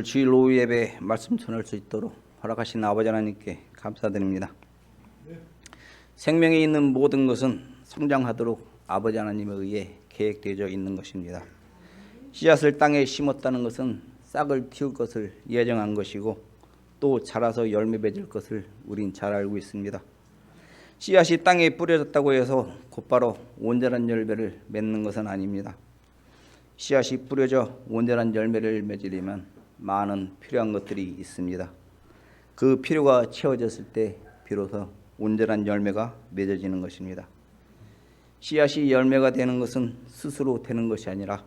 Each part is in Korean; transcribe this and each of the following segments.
주일 오후 예배 말씀 전할 수 있도록 허락하신 아버지 하나님께 감사드립니다. 생명이 있는 모든 것은 성장하도록 아버지 하나님에 의해 계획되어져 있는 것입니다. 씨앗을 땅에 심었다는 것은 싹을 틔울 것을 예정한 것이고 또 자라서 열매 맺을 것을 우린 잘 알고 있습니다. 씨앗이 땅에 뿌려졌다고 해서 곧바로 온전한 열매를 맺는 것은 아닙니다. 씨앗이 뿌려져 온전한 열매를 맺으려면 많은 필요한 것들이 있습니다. 그 필요가 채워졌을 때 비로소 온전한 열매가 맺어지는 것입니다. 씨앗이 열매가 되는 것은 스스로 되는 것이 아니라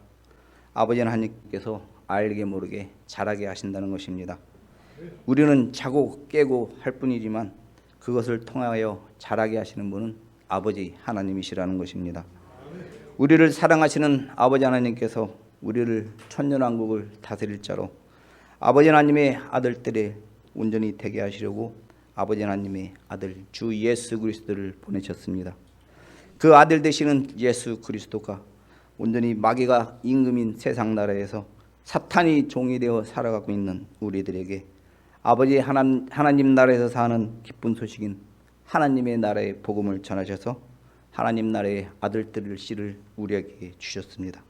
아버지 하나님께서 알게 모르게 자라게 하신다는 것입니다. 우리는 자고 깨고 할 뿐이지만 그것을 통하여 자라게 하시는 분은 아버지 하나님이시라는 것입니다. 우리를 사랑하시는 아버지 하나님께서 우리를 천년왕국을 다스릴 자로 아버지 하나님의 아들들의 온전히 되게 하시려고 아버지 하나님의 아들 주 예수 그리스도를 보내셨습니다. 그 아들 되시는 예수 그리스도가 온전히 마귀가 임금인 세상 나라에서 사탄이 종이 되어 살아가고 있는 우리들에게 아버지 하나님 나라에서 사는 기쁜 소식인 하나님의 나라의 복음을 전하셔서 하나님 나라의 아들들을 씨를 우리에게 주셨습니다.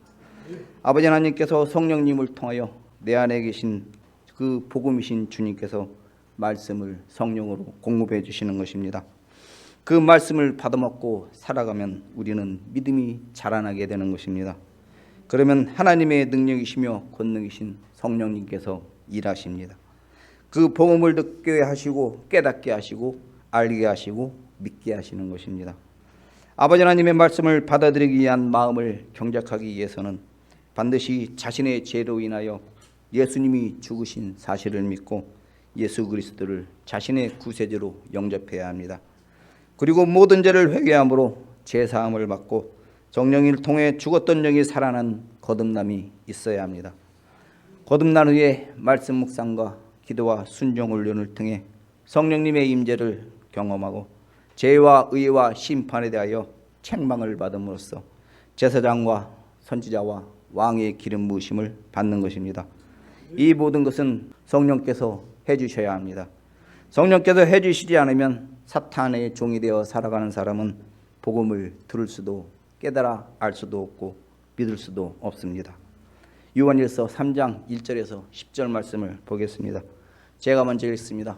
아버지 하나님께서 성령님을 통하여 내 안에 계신 그 복음이신 주님께서 말씀을 성령으로 공급해 주시는 것입니다. 그 말씀을 받아먹고 살아가면 우리는 믿음이 자라나게 되는 것입니다. 그러면 하나님의 능력이시며 권능이신 성령님께서 일하십니다. 그 복음을 듣게 하시고 깨닫게 하시고 알게 하시고 믿게 하시는 것입니다. 아버지 하나님의 말씀을 받아들이기 위한 마음을 경작하기 위해서는 반드시 자신의 죄로 인하여 예수님이 죽으신 사실을 믿고 예수 그리스도를 자신의 구세주로 영접해야 합니다. 그리고 모든 죄를 회개함으로 죄사함을 받고 성령을 통해 죽었던 영이 살아난 거듭남이 있어야 합니다. 거듭난 후에 말씀 묵상과 기도와 순종 훈련을 통해 성령님의 임재를 경험하고 죄와 의와 심판에 대하여 책망을 받음으로써 제사장과 선지자와 왕의 기름 부으심을 받는 것입니다. 이 모든 것은 성령께서 해주셔야 합니다. 성령께서 해주시지 않으면 사탄의 종이 되어 살아가는 사람은 복음을 들을 수도 깨달아 알 수도 없고 믿을 수도 없습니다. 요한일서 3장 1절에서 10절 말씀을 보겠습니다. 제가 먼저 읽습니다.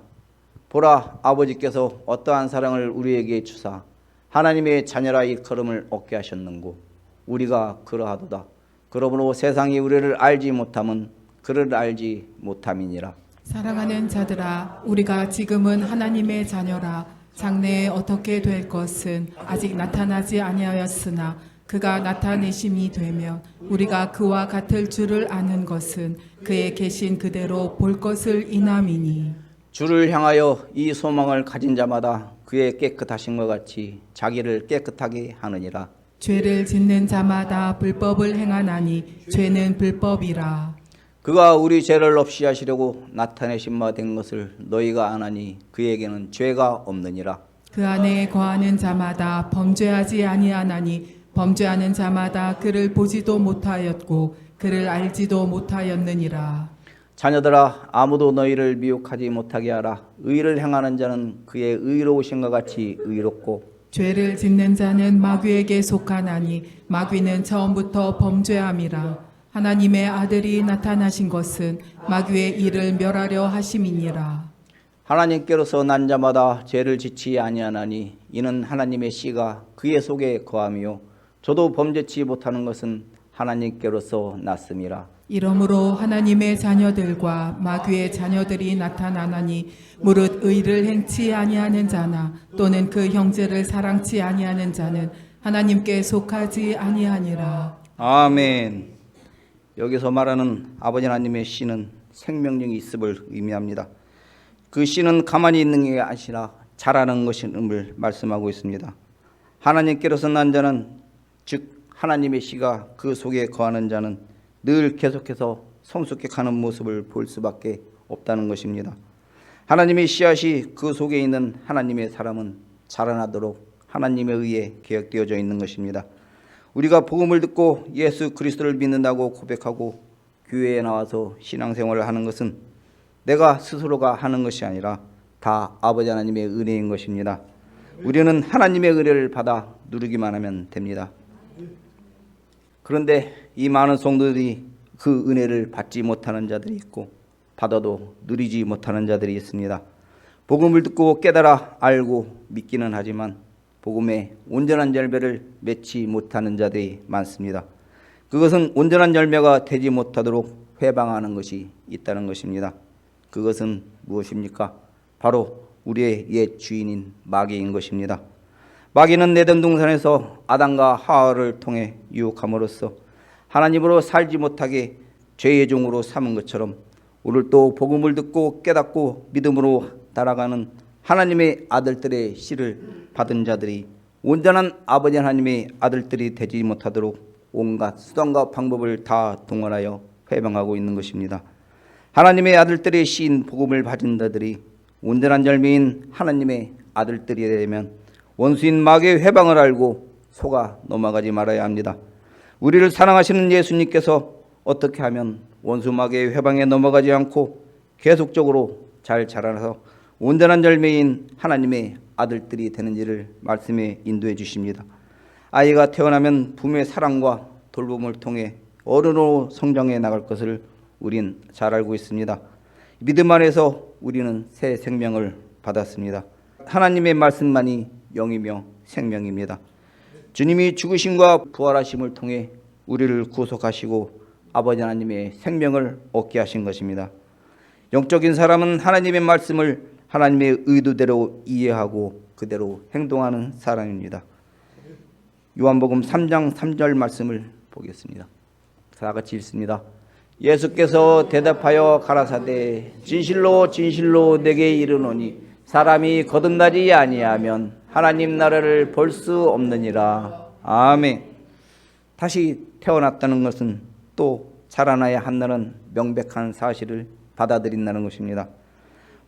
보라, 아버지께서 어떠한 사랑을 우리에게 주사 하나님의 자녀라 일컬음을 얻게 하셨는고 우리가 그러하도다. 그러므로 세상이 우리를 알지 못함은 그를 알지 못함이니라. 사랑하는 자들아, 우리가 지금은 하나님의 자녀라. 장래에 어떻게 될 것은 아직 나타나지 아니하였으나 그가 나타내심이 되면 우리가 그와 같을 줄을 아는 것은 그의 계신 그대로 볼 것을 인함이니. 주를 향하여 이 소망을 가진 자마다 그의 깨끗하심과 같이 자기를 깨끗하게 하느니라. 죄를 짓는 자마다 불법을 행하나니 죄는 불법이라. 그가 우리 죄를 없이 하시려고 나타내신 바 된 것을 너희가 아나니 그에게는 죄가 없느니라. 그 안에 거하는 자마다 범죄하지 아니하나니 범죄하는 자마다 그를 보지도 못하였고 그를 알지도 못하였느니라. 자녀들아, 아무도 너희를 미혹하지 못하게 하라. 의를 행하는 자는 그의 의로우심과 같이 의롭고 죄를 짓는 자는 마귀에게 속하나니 마귀는 처음부터 범죄함이라. 하나님의 아들이 나타나신 것은 마귀의 일을 멸하려 하심이니라. 하나님께로서 난 자마다 죄를 짓지 아니하나니 이는 하나님의 씨가 그의 속에 거함이요 저도 범죄치 못하는 것은 하나님께로서 났음이라. 이러므로 하나님의 자녀들과 마귀의 자녀들이 나타나나니 무릇 의를 행치 아니하는 자나 또는 그 형제를 사랑치 아니하는 자는 하나님께 속하지 아니하니라. 아멘. 여기서 말하는 아버지 하나님의 씨는 생명력이 있음을 의미합니다. 그 씨는 가만히 있는 게 아니라 자라는 것임을 말씀하고 있습니다. 하나님께로서 난 자는 즉 하나님의 씨가 그 속에 거하는 자는 늘 계속해서 성숙해가는 모습을 볼 수밖에 없다는 것입니다. 하나님의 씨앗이 그 속에 있는 하나님의 사람은 자라나도록 하나님에 의해 계획되어져 있는 것입니다. 우리가 복음을 듣고 예수 그리스도를 믿는다고 고백하고 교회에 나와서 신앙생활을 하는 것은 내가 스스로가 하는 것이 아니라 다 아버지 하나님의 은혜인 것입니다. 우리는 하나님의 은혜를 받아 누리기만 하면 됩니다. 그런데 이 많은 성도들이 그 은혜를 받지 못하는 자들이 있고 받아도 누리지 못하는 자들이 있습니다. 복음을 듣고 깨달아 알고 믿기는 하지만 복음의 온전한 열매를 맺지 못하는 자들이 많습니다. 그것은 온전한 열매가 되지 못하도록 회방하는 것이 있다는 것입니다. 그것은 무엇입니까? 바로 우리의 옛 주인인 마귀인 것입니다. 마귀는 에덴 동산에서 아담과 하와를 통해 유혹함으로써 하나님으로 살지 못하게 죄의 종으로 삼은 것처럼 오늘도 복음을 듣고 깨닫고 믿음으로 달아가는 하나님의 아들들의 씨를 받은 자들이 온전한 아버지 하나님의 아들들이 되지 못하도록 온갖 수단과 방법을 다 동원하여 회방하고 있는 것입니다. 하나님의 아들들의 씨인 복음을 받은 자들이 온전한 열매인 하나님의 아들들이 되면 원수인 마귀의 회방을 알고 속아 넘어가지 말아야 합니다. 우리를 사랑하시는 예수님께서 어떻게 하면 원수 마귀의 회방에 넘어가지 않고 계속적으로 잘 자라나서 온전한 열매인 하나님의 아들들이 되는지를 말씀에 인도해 주십니다. 아이가 태어나면 부모의 사랑과 돌봄을 통해 어른으로 성장해 나갈 것을 우린 잘 알고 있습니다. 믿음 안에서 우리는 새 생명을 받았습니다. 하나님의 말씀만이 영이며 생명입니다. 주님이 죽으심과 부활하심을 통해 우리를 구속하시고 아버지 하나님의 생명을 얻게 하신 것입니다. 영적인 사람은 하나님의 말씀을 하나님의 의도대로 이해하고 그대로 행동하는 사람입니다. 요한복음 3장 3절 말씀을 보겠습니다. 다 같이 읽습니다. 예수께서 대답하여 가라사대 진실로 진실로 내게 이르노니 사람이 거듭나지 아니하면 하나님 나라를 볼 수 없느니라. 아멘. 다시 태어났다는 것은 또 자라나야 한다는 명백한 사실을 받아들인다는 것입니다.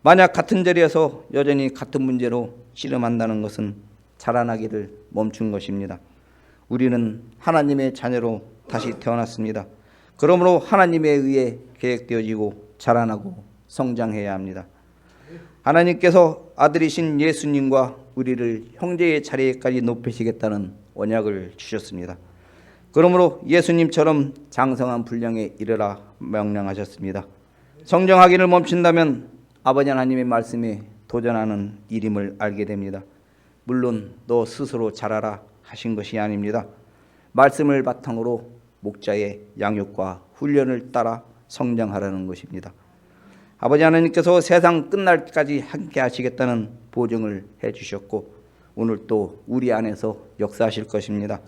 만약 같은 자리에서 여전히 같은 문제로 씨름한다는 것은 자라나기를 멈춘 것입니다. 우리는 하나님의 자녀로 다시 태어났습니다. 그러므로 하나님에 의해 계획되어지고 자라나고 성장해야 합니다. 하나님께서 아들이신 예수님과 우리를 형제의 자리에까지 높이시겠다는 언약을 주셨습니다. 그러므로 예수님처럼 장성한 분량에 이르라 명령하셨습니다. 성장하기를 멈춘다면 아버지 하나님의 말씀에 도전하는 일임을 알게 됩니다. 물론 너 스스로 자라라 하신 것이 아닙니다. 말씀을 바탕으로 목자의 양육과 훈련을 따라 성장하라는 것입니다. 아버지 하나님께서 세상 끝날 때까지 함께 하시겠다는 보증을 해주셨고 오늘 또 우리 안에서 역사하실 것입니다.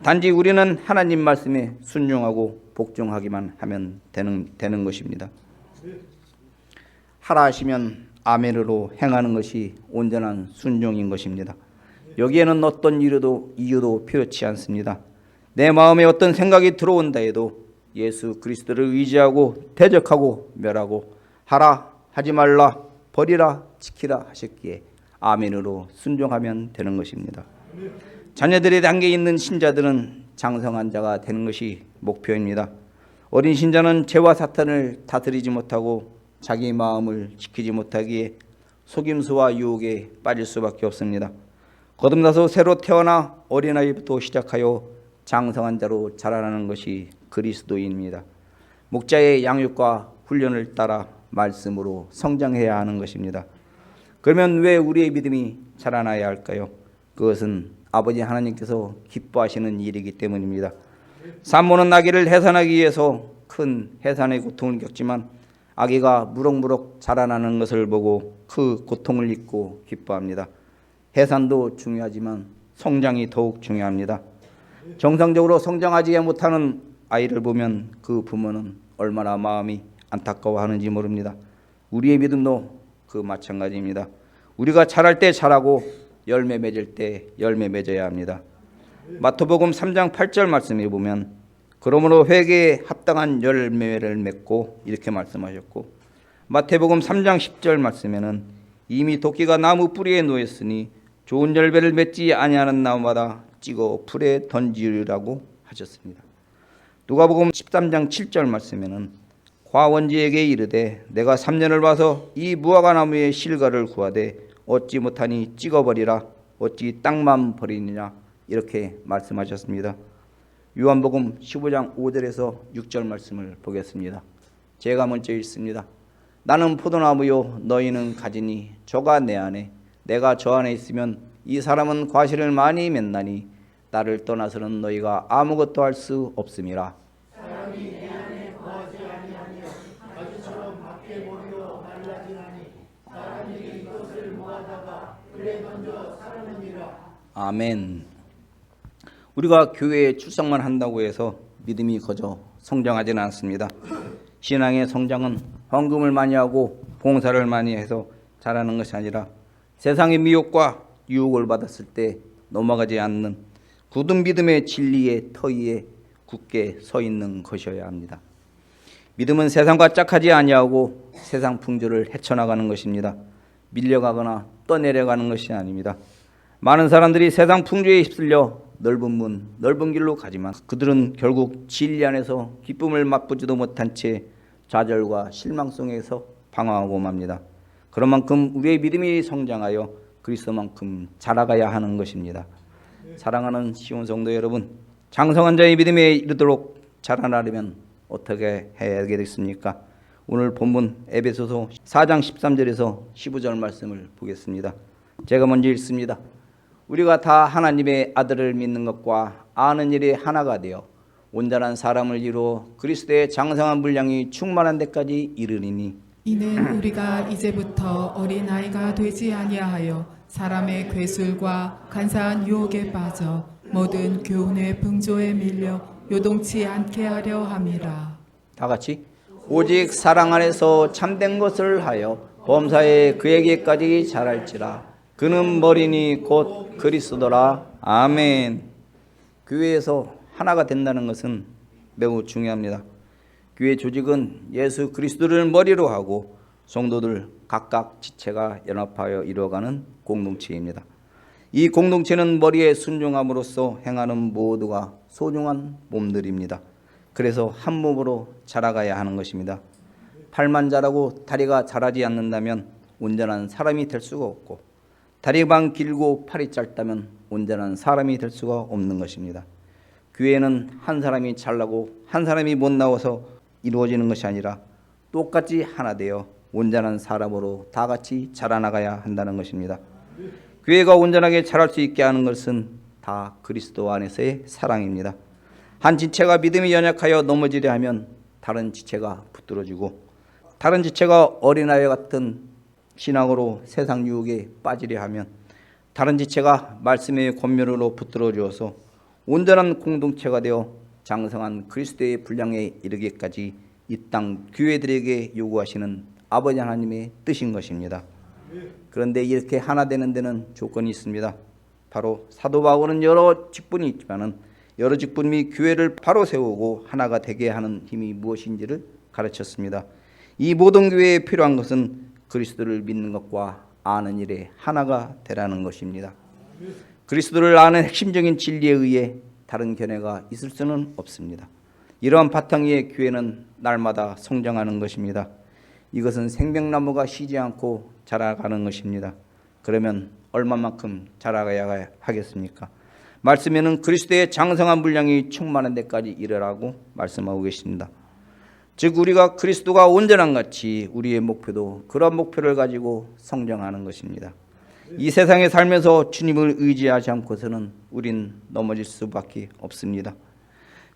단지 우리는 하나님 말씀에 순종하고 복종하기만 하면 되는 것입니다. 하라 하시면 아멘으로 행하는 것이 온전한 순종인 것입니다. 여기에는 어떤 이유도 필요치 않습니다. 내 마음에 어떤 생각이 들어온다 해도 예수 그리스도를 의지하고 대적하고 멸하고 하라 하지 말라 버리라 지키라 하셨기에 아멘으로 순종하면 되는 것입니다. 자녀들의 단계에 있는 신자들은 장성한 자가 되는 것이 목표입니다. 어린 신자는 죄와 사탄을 다스리지 못하고 자기 마음을 지키지 못하기에 속임수와 유혹에 빠질 수밖에 없습니다. 거듭나서 새로 태어나 어린아이부터 시작하여 장성한 자로 자라나는 것이 그리스도인입니다. 목자의 양육과 훈련을 따라 말씀으로 성장해야 하는 것입니다. 그러면 왜 우리의 믿음이 자라나야 할까요? 그것은 아버지 하나님께서 기뻐하시는 일이기 때문입니다. 산모는 아기를 해산하기 위해서 큰 해산의 고통을 겪지만 아기가 무럭무럭 자라나는 것을 보고 그 고통을 잊고 기뻐합니다. 해산도 중요하지만 성장이 더욱 중요합니다. 정상적으로 성장하지 못하는 아이를 보면 그 부모는 얼마나 마음이 안타까워하는지 모릅니다. 우리의 믿음도 그 마찬가지입니다. 우리가 자랄 때 자라고 열매 맺을 때 열매 맺어야 합니다. 마태복음 3장 8절 말씀에 보면 그러므로 회개에 합당한 열매를 맺고 이렇게 말씀하셨고 마태복음 3장 10절 말씀에는 이미 도끼가 나무 뿌리에 놓였으니 좋은 열매를 맺지 아니하는 나무마다 찍어 풀에 던지라고 하셨습니다. 누가복음 13장 7절 말씀에는 과원지에게 이르되 내가 3년을 봐서 이 무화과나무의 실과를 구하되 얻지 못하니 찍어버리라 어찌 땅만 버리느냐 이렇게 말씀하셨습니다. 요한복음 15장 5절에서 6절 말씀을 보겠습니다. 제가 먼저 읽습니다. 나는 포도나무요 너희는 가지니 저가 내 안에 내가 저 안에 있으면 이 사람은 과실을 많이 맺나니 나를 떠나서는 너희가 아무것도 할 수 없음이라. 사람이 내 안에 거하지 아니하며 가지처럼 밖에 버리어 말라지나니 사람이 이것을 모아다가 불에 던져 사르느니라. 아멘. 우리가 교회에 출석만 한다고 해서 믿음이 거저 성장하지는 않습니다. 신앙의 성장은 헌금을 많이 하고 봉사를 많이 해서 자라는 것이 아니라 세상의 미혹과 유혹을 받았을 때 넘어가지 않는 굳은 믿음의 진리의 터 위에 굳게 서 있는 것이어야 합니다. 믿음은 세상과 짝하지 아니하고 세상 풍조를 헤쳐나가는 것입니다. 밀려가거나 떠내려가는 것이 아닙니다. 많은 사람들이 세상 풍조에 휩쓸려 넓은 문, 넓은 길로 가지만 그들은 결국 진리 안에서 기쁨을 맛보지도 못한 채 좌절과 실망 속에서 방황하고 맙니다. 그런 만큼 우리의 믿음이 성장하여 그리스도만큼 자라가야 하는 것입니다. 사랑하는 시온 성도 여러분, 장성한 자의 믿음에 이르도록 자라나려면 어떻게 해야 되겠습니까? 오늘 본문 에베소서 4장 13절에서 15절 말씀을 보겠습니다. 제가 먼저 읽습니다. 우리가 다 하나님의 아들을 믿는 것과 아는 일이 하나가 되어 온전한 사람을 이루어 그리스도의 장성한 분량이 충만한 데까지 이르리니 이는 우리가 이제부터 어린아이가 되지 아니하여 사람의 괴술과 간사한 유혹에 빠져 모든 교훈의 풍조에 밀려 요동치 않게 하려 함이라. 다 같이 오직 사랑 안에서 참된 것을 하여 범사에 그에게까지 자랄지라. 그는 머리니 곧 그리스도라. 아멘. 교회에서 하나가 된다는 것은 매우 중요합니다. 교회 조직은 예수 그리스도를 머리로 하고 성도들 각각 지체가 연합하여 이루어가는 공동체입니다. 이 공동체는 머리에 순종함으로써 행하는 모두가 소중한 몸들입니다. 그래서 한 몸으로 자라가야 하는 것입니다. 팔만 자라고 다리가 자라지 않는다면 온전한 사람이 될 수가 없고 다리만 길고 팔이 짧다면 온전한 사람이 될 수가 없는 것입니다. 교회는 한 사람이 잘나고 한 사람이 못 나와서 이루어지는 것이 아니라 똑같이 하나 되어 온전한 사람으로 다 같이 자라나가야 한다는 것입니다. 교회가 온전하게 자랄 수 있게 하는 것은 다 그리스도 안에서의 사랑입니다. 한 지체가 믿음이 연약하여 넘어지려 하면 다른 지체가 붙들어주고 다른 지체가 어린아이 같은 신앙으로 세상 유혹에 빠지려 하면 다른 지체가 말씀의 권면으로 붙들어 주어서 온전한 공동체가 되어 장성한 그리스도의 분량에 이르기까지 이 땅 교회들에게 요구하시는 아버지 하나님의 뜻인 것입니다. 그런데 이렇게 하나 되는 데는 조건이 있습니다. 바로 사도 바울은 여러 직분이 있지만은 여러 직분이 교회를 바로 세우고 하나가 되게 하는 힘이 무엇인지를 가르쳤습니다. 이 모든 교회에 필요한 것은 그리스도를 믿는 것과 아는 일에 하나가 되라는 것입니다. 그리스도를 아는 핵심적인 진리에 의해 다른 견해가 있을 수는 없습니다. 이러한 바탕 위에 교회는 날마다 성장하는 것입니다. 이것은 생명나무가 쉬지 않고 자라가는 것입니다. 그러면 얼마만큼 자라가야 하겠습니까? 말씀에는 그리스도의 장성한 분량이 충만한 데까지 이르라고 말씀하고 계십니다. 즉 우리가 그리스도가 온전한 같이 우리의 목표도 그런 목표를 가지고 성장하는 것입니다. 이 세상에 살면서 주님을 의지하지 않고서는 우린 넘어질 수밖에 없습니다.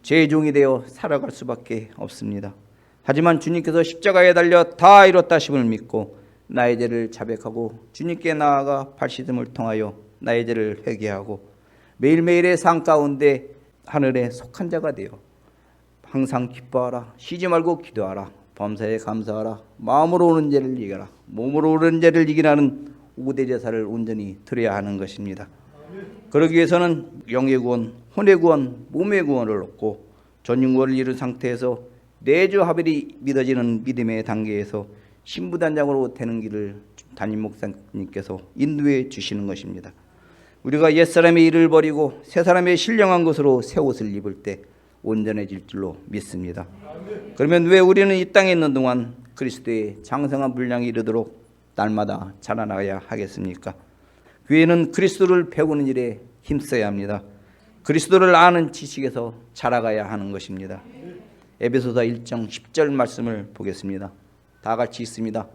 죄의 종이 되어 살아갈 수밖에 없습니다. 하지만 주님께서 십자가에 달려 다 이뤘다 심을 믿고 나의 죄를 자백하고 주님께 나아가 발씻음을 통하여 나의 죄를 회개하고 매일매일의 삶 가운데 하늘에 속한 자가 되어 항상 기뻐하라, 쉬지 말고 기도하라, 범사에 감사하라, 마음으로 오는 죄를 이겨라, 몸으로 오는 죄를 이기라는 5대 제사를 온전히 드려야 하는 것입니다. 그러기 위해서는 영의 구원, 혼의 구원, 몸의 구원을 얻고 전윤구원을 이룬 상태에서 내주 하벨이 믿어지는 믿음의 단계에서 신부단장으로 되는 길을 담임 목사님께서 인도해 주시는 것입니다. 우리가 옛사람의 일을 버리고 새사람의 신령한 것으로 새 옷을 입을 때 온전해질 줄로 믿습니다. 그러면 왜 우리는 이 땅에 있는 동안 그리스도의 장성한 분량이 이르도록 날마다 자라나야 하겠습니까? 교회는 그리스도를 배우는 일에 힘써야 합니다. 그리스도를 아는 지식에서 자라가야 하는 것입니다. 에베소서 1장 10절 말씀을 보겠습니다. 다 같이 읽습니다.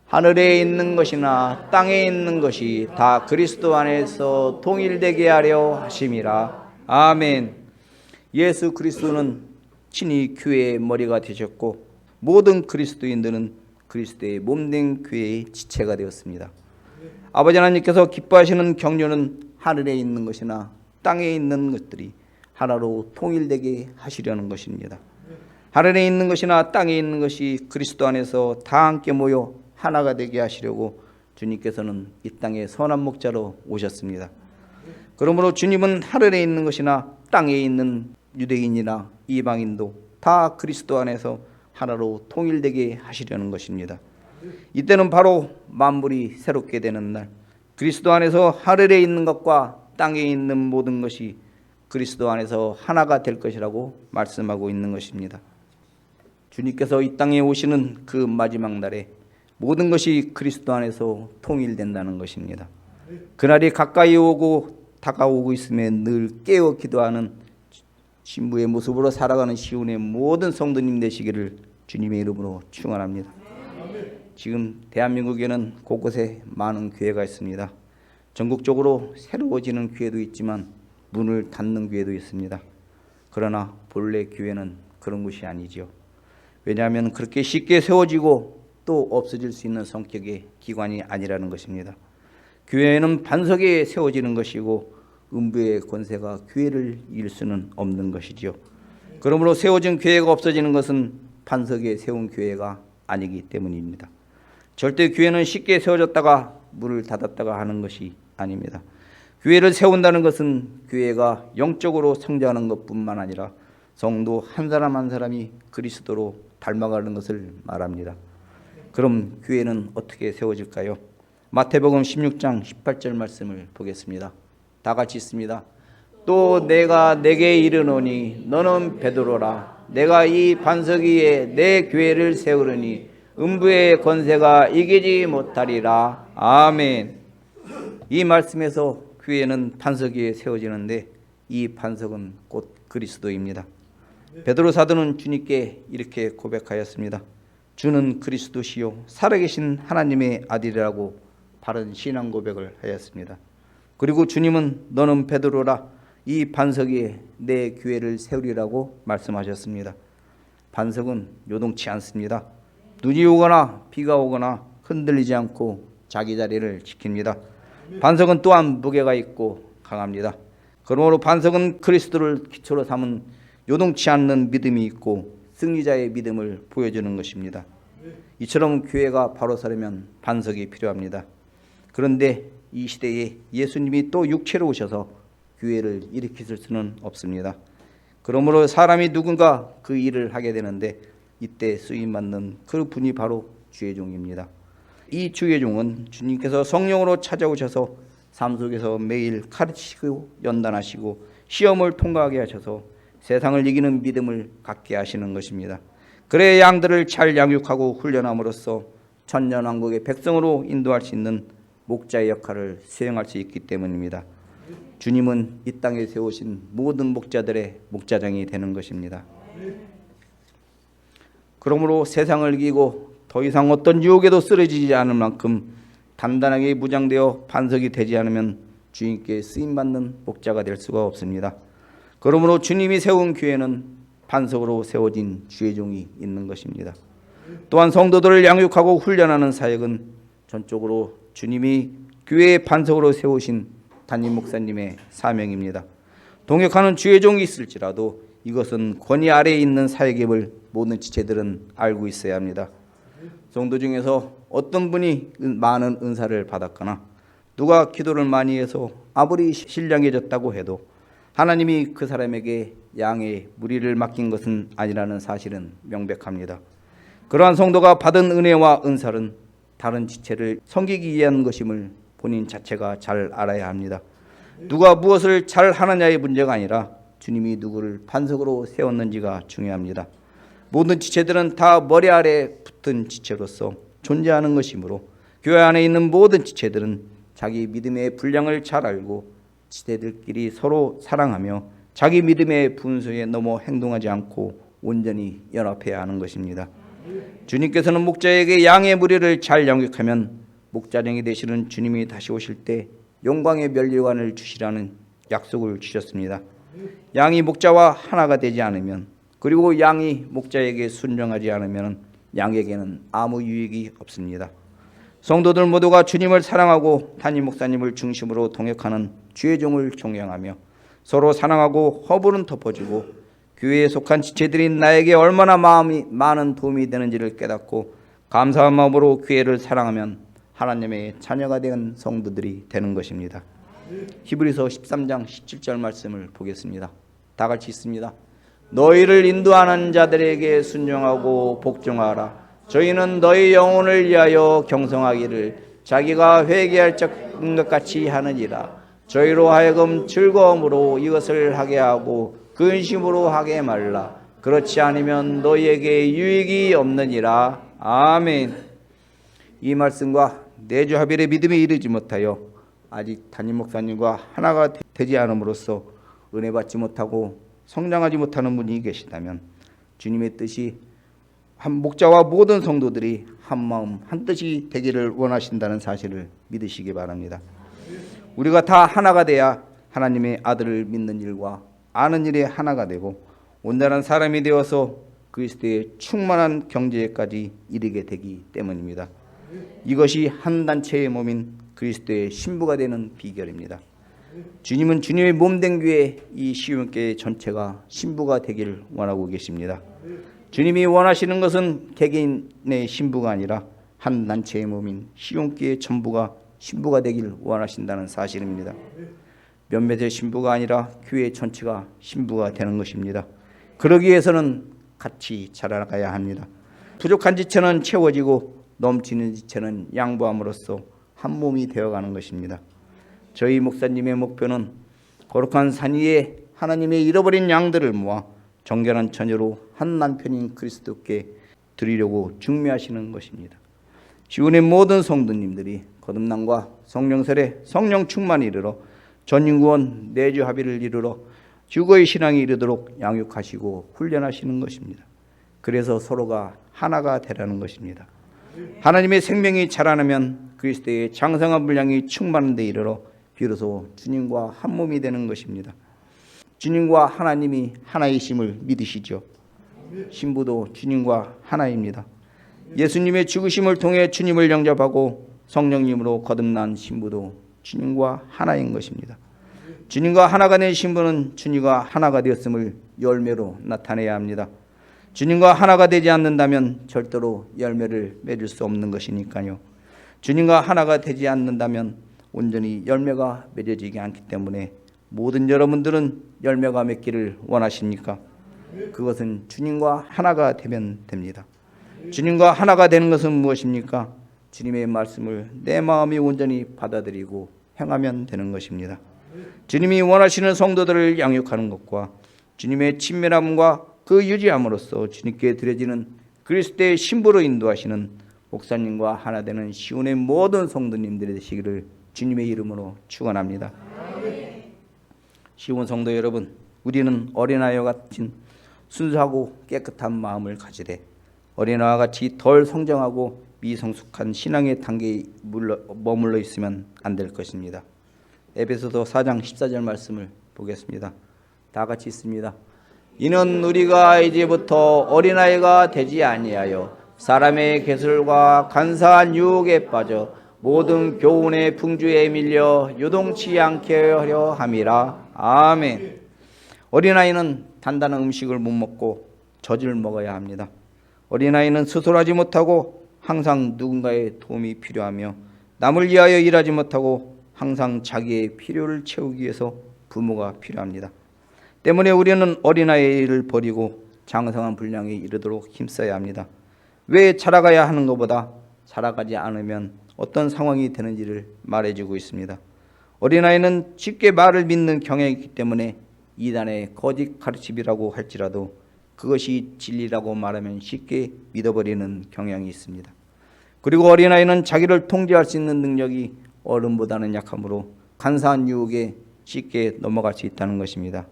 하늘에 있는 것이나 땅에 있는 것이 다 그리스도 안에서 통일되게 하려 하심이라. 아멘. 예수 그리스도는 친히 교회의 머리가 되셨고 모든 그리스도인들은 그리스도의 몸된 교회의 지체가 되었습니다. 아버지 하나님께서 기뻐하시는 경륜은 하늘에 있는 것이나 땅에 있는 것들이 하나로 통일되게 하시려는 것입니다. 하늘에 있는 것이나 땅에 있는 것이 그리스도 안에서 다 함께 모여 하나가 되게 하시려고 주님께서는 이 땅에 선한 목자로 오셨습니다. 그러므로 주님은 하늘에 있는 것이나 땅에 있는 유대인이나 이방인도 다 그리스도 안에서 하나로 통일되게 하시려는 것입니다. 이때는 바로 만물이 새롭게 되는 날, 그리스도 안에서 하늘에 있는 것과 땅에 있는 모든 것이 그리스도 안에서 하나가 될 것이라고 말씀하고 있는 것입니다. 주님께서 이 땅에 오시는 그 마지막 날에 모든 것이 그리스도 안에서 통일된다는 것입니다. 그날이 가까이 오고 다가오고 있음에 늘 깨어 기도하는 신부의 모습으로 살아가는 시온의 모든 성도님 되시기를 주님의 이름으로 축원합니다. 지금 대한민국에는 곳곳에 많은 교회가 있습니다. 전국적으로 새로워지는 교회도 있지만 문을 닫는 교회도 있습니다. 그러나 본래 교회는 그런 것이 아니죠. 왜냐하면 그렇게 쉽게 세워지고 또 없어질 수 있는 성격의 기관이 아니라는 것입니다. 교회는 반석에 세워지는 것이고 음부의 권세가 교회를 이길 수는 없는 것이지요. 그러므로 세워진 교회가 없어지는 것은 반석에 세운 교회가 아니기 때문입니다. 절대 교회는 쉽게 세워졌다가 문을 닫았다가 하는 것이 아닙니다. 교회를 세운다는 것은 교회가 영적으로 성장하는 것뿐만 아니라 성도 한 사람 한 사람이 그리스도로 닮아가는 것을 말합니다. 그럼 교회는 어떻게 세워질까요? 마태복음 16장 18절 말씀을 보겠습니다. 다 같이 읽습니다. 또 내가 내게 이르노니 너는 베드로라. 내가 이 반석 위에 내 교회를 세우리니 음부의 권세가 이기지 못하리라. 아멘. 이 말씀에서 교회는 반석 위에 세워지는데 이 반석은 곧 그리스도입니다. 베드로 사도는 주님께 이렇게 고백하였습니다. 주는 그리스도시요 살아계신 하나님의 아들이라고 바른 신앙 고백을 하였습니다. 그리고 주님은 너는 베드로라 이 반석 위에 내 교회를 세우리라고 말씀하셨습니다. 반석은 요동치 않습니다. 눈이 오거나 비가 오거나 흔들리지 않고 자기 자리를 지킵니다. 반석은 또한 무게가 있고 강합니다. 그러므로 반석은 그리스도를 기초로 삼은 요동치 않는 믿음이 있고 승리자의 믿음을 보여주는 것입니다. 이처럼 교회가 바로 서려면 반석이 필요합니다. 그런데 이 시대에 예수님이 또 육체로 오셔서 교회를 일으키실 수는 없습니다. 그러므로 사람이 누군가 그 일을 하게 되는데 이때 쓰임받는 그 분이 바로 주의 종입니다. 이 주의 종은 주님께서 성령으로 찾아오셔서 삶 속에서 매일 가르치시고 연단하시고 시험을 통과하게 하셔서 세상을 이기는 믿음을 갖게 하시는 것입니다. 그래야 양들을 잘 양육하고 훈련함으로써 천년왕국의 백성으로 인도할 수 있는 목자의 역할을 수행할 수 있기 때문입니다. 주님은 이 땅에 세우신 모든 목자들의 목자장이 되는 것입니다. 그러므로 세상을 이기고 더 이상 어떤 유혹에도 쓰러지지 않을 만큼 단단하게 무장되어 반석이 되지 않으면 주님께 쓰임받는 목자가 될 수가 없습니다. 그러므로 주님이 세운 교회는 반석으로 세워진 주의 종이 있는 것입니다. 또한 성도들을 양육하고 훈련하는 사역은 전적으로 주님이 교회의 반석으로 세우신 담임 목사님의 사명입니다. 동역하는 주의 종이 있을지라도 이것은 권위 아래에 있는 사역임을 모든 지체들은 알고 있어야 합니다. 성도 중에서 어떤 분이 많은 은사를 받았거나 누가 기도를 많이 해서 아무리 신령해졌다고 해도 하나님이 그 사람에게 양의 무리를 맡긴 것은 아니라는 사실은 명백합니다. 그러한 성도가 받은 은혜와 은사는 다른 지체를 섬기기 위한 것임을 본인 자체가 잘 알아야 합니다. 누가 무엇을 잘 하느냐의 문제가 아니라 주님이 누구를 반석으로 세웠는지가 중요합니다. 모든 지체들은 다 머리 아래 붙은 지체로서 존재하는 것이므로 교회 안에 있는 모든 지체들은 자기 믿음의 분량을 잘 알고 지체들끼리 서로 사랑하며 자기 믿음의 분수에 넘어 행동하지 않고 온전히 연합해야 하는 것입니다. 주님께서는 목자에게 양의 무리를 잘 양육하면 목자령이 되시는 주님이 다시 오실 때 영광의 면류관을 주시라는 약속을 주셨습니다. 양이 목자와 하나가 되지 않으면, 그리고 양이 목자에게 순종하지 않으면 양에게는 아무 유익이 없습니다. 성도들 모두가 주님을 사랑하고 담임 목사님을 중심으로 동역하는 주의 종을 존경하며 서로 사랑하고 허물은 덮어주고 교회에 속한 지체들이 나에게 얼마나 마음이 많은 도움이 되는지를 깨닫고 감사한 마음으로 교회를 사랑하면 하나님의 자녀가 된 성도들이 되는 것입니다. 히브리서 13장 17절 말씀을 보겠습니다. 다 같이 읽습니다. 너희를 인도하는 자들에게 순종하고 복종하라. 저희는 너희 영혼을 위하여 경성하기를 자기가 회개할 것 같이 하느니라. 저희로 하여금 즐거움으로 이것을 하게 하고 근심으로 하게 말라. 그렇지 않으면 너희에게 유익이 없느니라. 아멘. 이 말씀과 내주 합일의 믿음에 이르지 못하여 아직 담임 목사님과 하나가 되지 않음으로써 은혜 받지 못하고 성장하지 못하는 분이 계시다면 주님의 뜻이 한 목자와 모든 성도들이 한 마음 한 뜻이 되기를 원하신다는 사실을 믿으시기 바랍니다. 우리가 다 하나가 돼야 하나님의 아들을 믿는 일과 아는 일에 하나가 되고 온전한 사람이 되어서 그리스도의 충만한 경제까지 이르게 되기 때문입니다. 이것이 한 단체의 몸인 그리스도의 신부가 되는 비결입니다. 주님은 주님의 몸된 교회 이 시온교회 전체가 신부가 되기를 원하고 계십니다. 주님이 원하시는 것은 개개인의 신부가 아니라 한 단체의 몸인 시온교회 전부가 신부가 되기를 원하신다는 사실입니다. 몇몇의 신부가 아니라 교회 전체가 신부가 되는 것입니다. 그러기 위해서는 같이 자라가야 합니다. 부족한 지체는 채워지고 넘치는 지체는 양보함으로써 한 몸이 되어가는 것입니다. 저희 목사님의 목표는 거룩한 산 위에 하나님의 잃어버린 양들을 모아 정결한 처녀로 한 남편인 그리스도께 드리려고 중매하시는 것입니다. 시온의 모든 성도님들이 거듭남과 성령설에 성령 충만이 이르러 전인구원 내주 합의를 이르러 주거의 신앙이 이르도록 양육하시고 훈련하시는 것입니다. 그래서 서로가 하나가 되라는 것입니다. 하나님의 생명이 자라나면 그리스도의 장성한 분량이 충만한 데 이르러 비로소 주님과 한 몸이 되는 것입니다. 주님과 하나님이 하나이심을 믿으시죠. 신부도 주님과 하나입니다. 예수님의 죽으심을 통해 주님을 영접하고 성령님으로 거듭난 신부도 주님과 하나인 것입니다. 주님과 하나가 된 신부는 주님과 하나가 되었음을 열매로 나타내야 합니다. 주님과 하나가 되지 않는다면 절대로 열매를 맺을 수 없는 것이니까요. 주님과 하나가 되지 않는다면 온전히 열매가 맺어지지 않기 때문에 모든 여러분들은 열매가 맺기를 원하십니까? 그것은 주님과 하나가 되면 됩니다. 주님과 하나가 되는 것은 무엇입니까? 주님의 말씀을 내 마음이 온전히 받아들이고 행하면 되는 것입니다. 주님이 원하시는 성도들을 양육하는 것과 주님의 친밀함과 그 유지함으로써 주님께 드려지는 그리스도의 신부로 인도하시는 목사님과 하나 되는 시온의 모든 성도님들이 되시기를 주님의 이름으로 축원합니다. 시온 성도 여러분, 우리는 어린아이와 같은 순수하고 깨끗한 마음을 가지되 어린아이와 같이 덜 성장하고 미성숙한 신앙의 단계에 머물러 있으면 안 될 것입니다. 에베소서 4장 14절 말씀을 보겠습니다. 다 같이 읽습니다. 이는 우리가 이제부터 어린아이가 되지 아니하여 사람의 개술과 간사한 유혹에 빠져 모든 교훈의 풍주에 밀려 요동치 않게 하려 함이라. 아멘. 어린아이는 단단한 음식을 못 먹고 젖을 먹어야 합니다. 어린아이는 스스로 하지 못하고 항상 누군가의 도움이 필요하며 남을 위하여 일하지 못하고 항상 자기의 필요를 채우기 위해서 부모가 필요합니다. 때문에 우리는 어린아이를 버리고 장성한 분량에 이르도록 힘써야 합니다. 왜 자라가야 하는 것보다 자라가지 않으면 어떤 상황이 되는지를 말해주고 있습니다. 어린아이는 쉽게 말을 믿는 경향이 있기 때문에 이단의 거짓 가르침이라고 할지라도 그것이 진리라고 말하면 쉽게 믿어버리는 경향이 있습니다. 그리고 어린아이는 자기를 통제할 수 있는 능력이 어른보다는 약하므로 간사한 유혹에 쉽게 넘어갈 수 있다는 것입니다.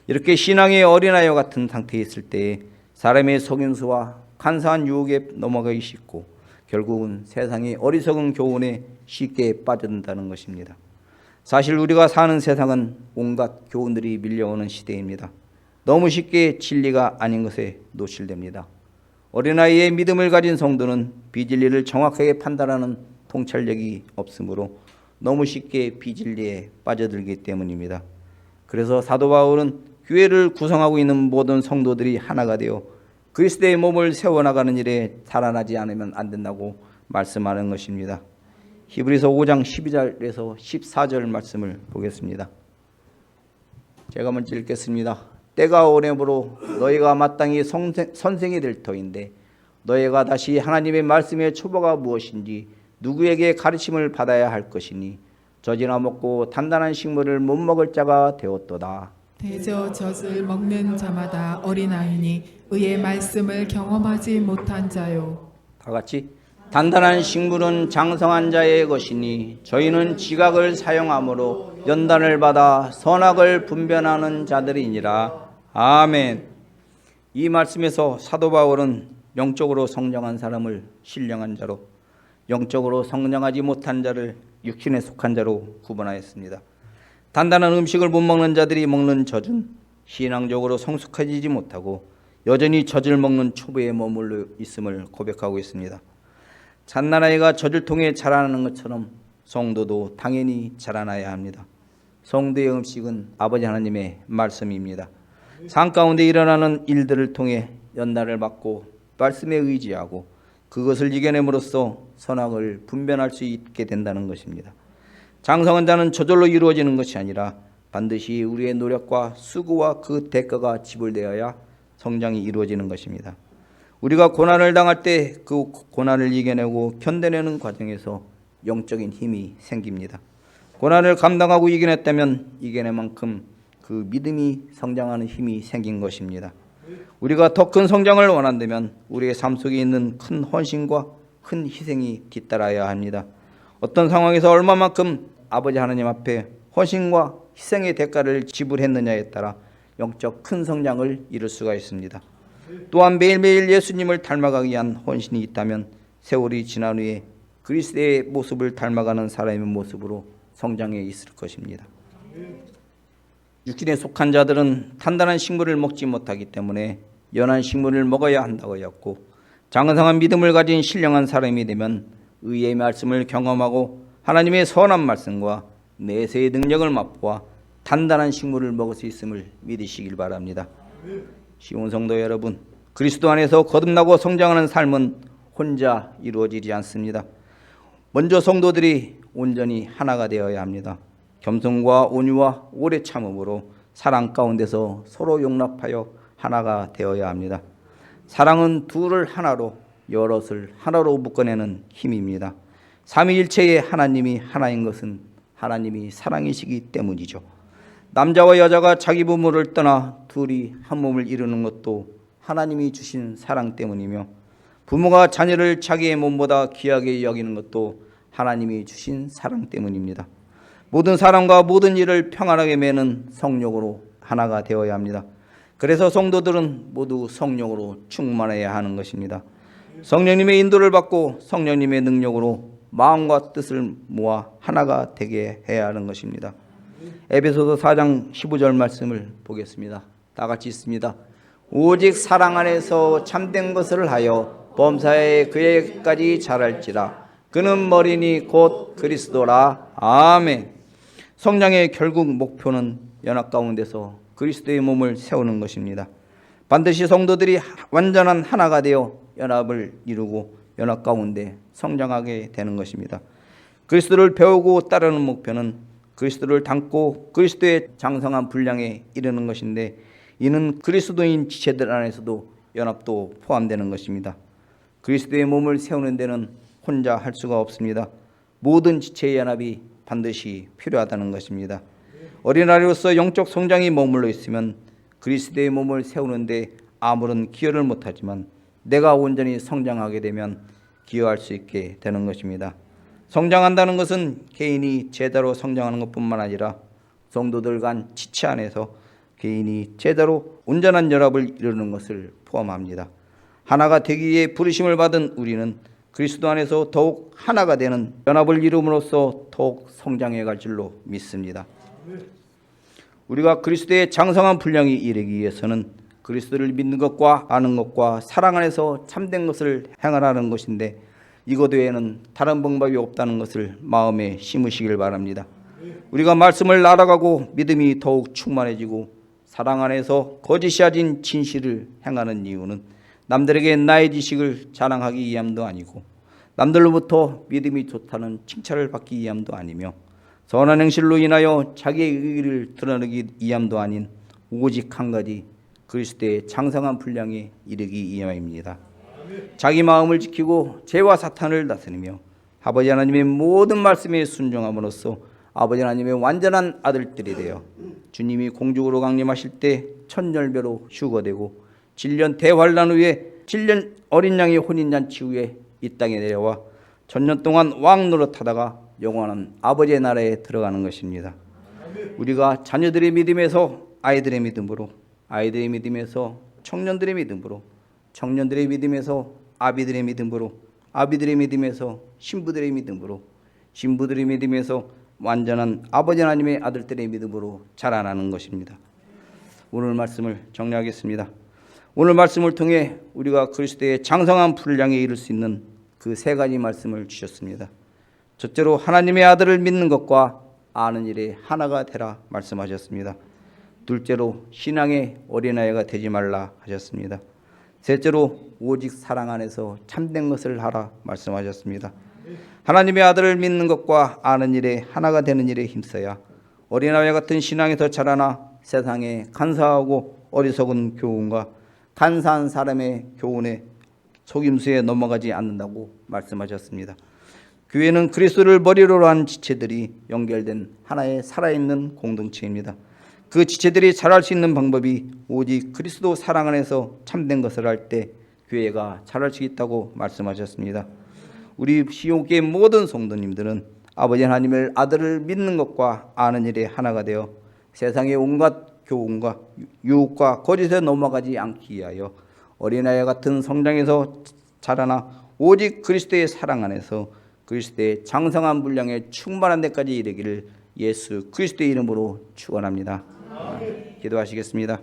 이렇게 신앙의 어린아이와 같은 상태에 있을 때 사람의 속임수와 간사한 유혹에 넘어가기 쉽고 결국은 세상의 어리석은 교훈에 쉽게 빠져든다는 것입니다. 사실 우리가 사는 세상은 온갖 교훈들이 밀려오는 시대입니다. 너무 쉽게 진리가 아닌 것에 노출됩니다. 어린아이의 믿음을 가진 성도는 비진리를 정확하게 판단하는 통찰력이 없으므로 너무 쉽게 비진리에 빠져들기 때문입니다. 그래서 사도 바울은 교회를 구성하고 있는 모든 성도들이 하나가 되어 그리스도의 몸을 세워나가는 일에 살아나지 않으면 안 된다고 말씀하는 것입니다. 히브리서 5장 12절에서 14절 말씀을 보겠습니다. 제가 먼저 읽겠습니다. 때가 오므로 너희가 마땅히 선생이 될 터인데 너희가 다시 하나님의 말씀의 초보가 무엇인지 누구에게 가르침을 받아야 할 것이니 젖이나 먹고 단단한 식물을 못 먹을 자가 되었도다. 대저 젖을 먹는 자마다 어린아이니 의의 말씀을 경험하지 못한 자요. 다 같이 단단한 식물은 장성한 자의 것이니 저희는 지각을 사용함으로 연단을 받아 선악을 분별하는 자들이니라. 아멘. 이 말씀에서 사도 바울은 영적으로 성장한 사람을 신령한 자로, 영적으로 성장하지 못한 자를 육신에 속한 자로 구분하였습니다. 단단한 음식을 못 먹는 자들이 먹는 젖은 신앙적으로 성숙해지지 못하고 여전히 젖을 먹는 초보에 머물러 있음을 고백하고 있습니다. 잣나라이가 젖을 통해 자라나는 것처럼 성도도 당연히 자라나야 합니다. 성도의 음식은 아버지 하나님의 말씀입니다. 삶 가운데 일어나는 일들을 통해 연단을 받고 말씀에 의지하고 그것을 이겨냄으로써 선악을 분별할 수 있게 된다는 것입니다. 장성한 자는 저절로 이루어지는 것이 아니라 반드시 우리의 노력과 수고와 그 대가가 지불되어야 성장이 이루어지는 것입니다. 우리가 고난을 당할 때 그 고난을 이겨내고 견뎌내는 과정에서 영적인 힘이 생깁니다. 고난을 감당하고 이겨냈다면 이겨낼 만큼 그 믿음이 성장하는 힘이 생긴 것입니다. 우리가 더 큰 성장을 원한다면 우리의 삶 속에 있는 큰 헌신과 큰 희생이 뒤따라야 합니다. 어떤 상황에서 얼마만큼 아버지 하나님 앞에 헌신과 희생의 대가를 지불했느냐에 따라 영적 큰 성장을 이룰 수가 있습니다. 또한 매일매일 예수님을 닮아가기 위한 헌신이 있다면 세월이 지난 후에 그리스도의 모습을 닮아가는 사람의 모습으로 성장해 있을 것입니다. 육신에 속한 자들은 단단한 식물을 먹지 못하기 때문에 연한 식물을 먹어야 한다고 하였고, 장성한 믿음을 가진 신령한 사람이 되면 의의 말씀을 경험하고 하나님의 선한 말씀과 내세의 능력을 맛보아 단단한 식물을 먹을 수 있음을 믿으시길 바랍니다. 시온 성도 여러분, 그리스도 안에서 거듭나고 성장하는 삶은 혼자 이루어지지 않습니다. 먼저 성도들이 온전히 하나가 되어야 합니다. 겸손과 온유와 오래 참음으로 사랑 가운데서 서로 용납하여 하나가 되어야 합니다. 사랑은 둘을 하나로, 여럿을 하나로 묶어내는 힘입니다. 삼위일체의 하나님이 하나인 것은 하나님이 사랑이시기 때문이죠. 남자와 여자가 자기 부모를 떠나 둘이 한 몸을 이루는 것도 하나님이 주신 사랑 때문이며, 부모가 자녀를 자기의 몸보다 귀하게 여기는 것도 하나님이 주신 사랑 때문입니다. 모든 사람과 모든 일을 평안하게 매는 성령으로 하나가 되어야 합니다. 그래서 성도들은 모두 성령으로 충만해야 하는 것입니다. 성령님의 인도를 받고 성령님의 능력으로 마음과 뜻을 모아 하나가 되게 해야 하는 것입니다. 에베소서 4장 15절 말씀을 보겠습니다. 다 같이 있습니다. 오직 사랑 안에서 참된 것을 하여 범사에 그에까지 자랄지라. 그는 머리니 곧 그리스도라. 아멘. 성장의 결국 목표는 연합 가운데서 그리스도의 몸을 세우는 것입니다. 반드시 성도들이 완전한 하나가 되어 연합을 이루고 연합 가운데 성장하게 되는 것입니다. 그리스도를 배우고 따르는 목표는 그리스도를 닮고 그리스도의 장성한 분량에 이르는 것인데, 이는 그리스도인 지체들 안에서도 연합도 포함되는 것입니다. 그리스도의 몸을 세우는 데는 혼자 할 수가 없습니다. 모든 지체의 연합이 반드시 필요하다는 것입니다. 어린아이로서 영적 성장이 머물러 있으면 그리스도의 몸을 세우는데 아무런 기여를 못하지만 내가 온전히 성장하게 되면 기여할 수 있게 되는 것입니다. 성장한다는 것은 개인이 제자로 성장하는 것뿐만 아니라 성도들 간 지체 안에서 개인이 제자로 온전한 연합을 이루는 것을 포함합니다. 하나가 되기 위해 부르심을 받은 우리는 그리스도 안에서 더욱 하나가 되는 연합을 이룸으로써 더욱 성장해 갈 줄로 믿습니다. 우리가 그리스도의 장성한 분량에 이르기 위해서는 그리스도를 믿는 것과 아는 것과 사랑 안에서 참된 것을 행하라는 것인데 이것 외에는 다른 방법이 없다는 것을 마음에 심으시길 바랍니다. 우리가 말씀을 알아가고 믿음이 더욱 충만해지고 사랑 안에서 거짓이아진 진실을 행하는 이유는 남들에게 나의 지식을 자랑하기 위함도 아니고 남들로부터 믿음이 좋다는 칭찬을 받기 위함도 아니며 선한 행실로 인하여 자기의 의의를 드러내기 위함도 아닌 오직 한 가지 그리스도의 장성한 분량에 이르기 위함입니다. 자기 마음을 지키고 죄와 사탄을 다스리며 아버지 하나님의 모든 말씀에 순종함으로써 아버지 하나님의 완전한 아들들이 되어 주님이 공중으로 강림하실 때 천열배로 휴거되고 7년 대환란 후에 7년 어린 양의 혼인잔치 후에 이 땅에 내려와 천년 동안 왕 노릇하다가 영원한 아버지의 나라에 들어가는 것입니다. 우리가 자녀들의 믿음에서 아이들의 믿음으로, 아이들의 믿음에서 청년들의 믿음으로, 청년들의 믿음에서 아비들의 믿음으로, 아비들의 믿음에서 신부들의 믿음으로, 신부들의 믿음에서 완전한 아버지 하나님의 아들들의 믿음으로 자라나는 것입니다. 오늘 말씀을 정리하겠습니다. 오늘 말씀을 통해 우리가 그리스도의 장성한 분량에 이를 수 있는 그 세 가지 말씀을 주셨습니다. 첫째로 하나님의 아들을 믿는 것과 아는 일에 하나가 되라 말씀하셨습니다. 둘째로 신앙의 어린아이가 되지 말라 하셨습니다. 셋째로 오직 사랑 안에서 참된 것을 하라 말씀하셨습니다. 하나님의 아들을 믿는 것과 아는 일에 하나가 되는 일에 힘써야 어린아이 같은 신앙에서 자라나 세상에 간사하고 어리석은 교훈과 간사한 사람의 교훈에 속임수에 넘어가지 않는다고 말씀하셨습니다. 교회는 그리스도를 머리로 한 지체들이 연결된 하나의 살아있는 공동체입니다. 그 지체들이 자랄 수 있는 방법이 오직 그리스도 사랑 안에서 참된 것을 할 때 교회가 자랄 수 있다고 말씀하셨습니다. 우리 시온교회 모든 성도님들은 아버지 하나님의 아들을 믿는 것과 아는 일에 하나가 되어 세상의 온갖 교훈과 유혹과 거짓에 넘어가지 않기 위하여 어린아이 같은 성장에서 자라나 오직 그리스도의 사랑 안에서 그리스도의 장성한 분량에 충만한 데까지 이르기를 예수 그리스도의 이름으로 축원합니다. 기도하시겠습니다.